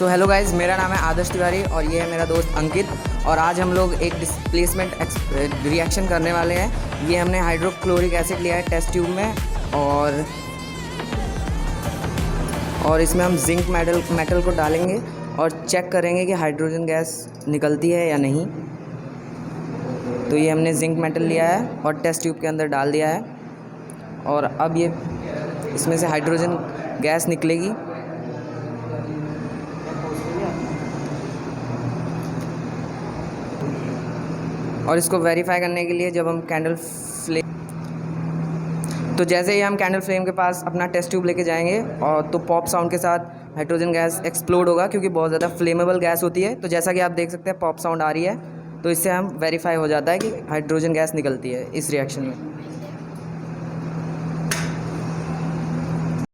So hello guys, मेरा नाम है आदर्श तिवारी और ये है मेरा दोस्त अंकित। और आज हम लोग एक डिस्प्लेसमेंट रिएक्शन करने वाले हैं। ये हमने हाइड्रोक्लोरिक एसिड लिया है टेस्ट ट्यूब में और इसमें हम जिंक मेटल को डालेंगे और चेक करेंगे कि हाइड्रोजन गैस निकलती है या नहीं। तो ये हमने जिंक मेटल लिया है और टेस्ट ट्यूब के अंदर डाल दिया है और अब ये इसमें से हाइड्रोजन गैस निकलेगी। और इसको वेरीफाई करने के लिए जब हम कैंडल फ्लेम जैसे ही हम कैंडल फ्लेम के पास अपना टेस्ट ट्यूब लेके जाएंगे और तो पॉप साउंड के साथ हाइड्रोजन गैस एक्सप्लोड होगा, क्योंकि बहुत ज़्यादा फ्लेमेबल गैस होती है। तो जैसा कि आप देख सकते हैं पॉप साउंड आ रही है, तो इससे हम वेरीफाई हो जाता है कि हाइड्रोजन गैस निकलती है इस रिएक्शन में।